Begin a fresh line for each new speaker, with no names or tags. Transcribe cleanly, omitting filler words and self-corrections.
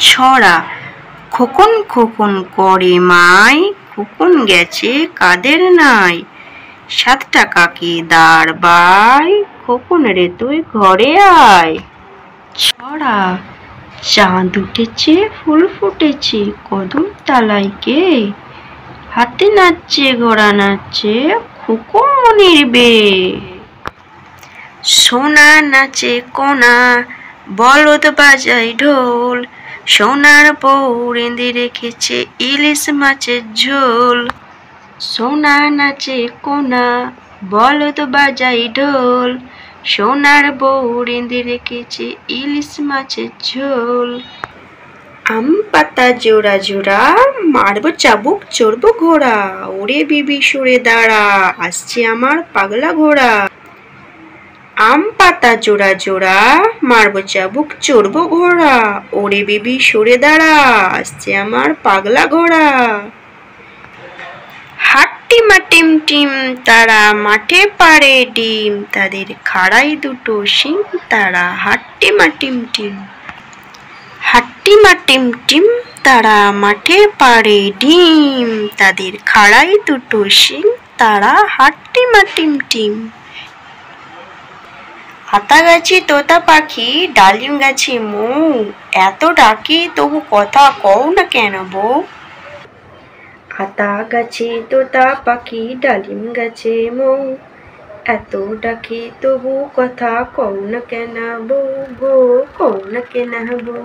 ছড়া। খোকন খোকন করে মাই, খোকন গেছে কাদের নাই। 7 টাকাকে দাঁড় বাই, খোকন রে তুই ঘরে আয়। ছড়া। চাঁদ উঠেছে ফুল ফুটেছে কদম তলায় কে, হাতে নাচছে ঘোড়া নাচছে খোকন মনির বে। সোনা নাচে কোনা বলদ বাজায় ঢোল, সোনার বউ রেঁধে রেখেছে ইলিশ মাছের ঝোল। সোনা নাচে কোনা বলদ বাজায় ঢোল, সোনার বউ রেঁধে রেখেছে ইলিশ মাছের ঝোল। আম পাতা জোড়া জোড়া মারবো চাবুক চড়বো ঘোড়া, ওরে বিবি সরে দাঁড়া আসছে আমার পাগলা ঘোড়া। আম পাতা জোড়া জোড়া মারবো চাবুক চড়বো ঘোড়া, ওরে বিবি সরে দাঁড়া আসছে আমার পাগলা ঘোড়া। হাট্টিমা টিম টিম তারা মাঠে পাড়ে ডিম, তাদের খাড়াই দুটো শিং তারা হাট্টিমা টিম টিম। হাট্টিমা টিম টিম তারা মাঠে পাড়ে ডিম, তাদের খাড়াই দুটো শিং তারা হাট্টিমা টিম টিম। আতা গাছে তোতা পাখি ডালিম গাছে মৌ, এত ডাকি তবু কথা কও না কেন বউ। আতা গাছে তোতা পাখি ডালিম গাছে মৌ, এত ডাকি তবু কথা কও না কেন বউ গো, কও না কেন বউ।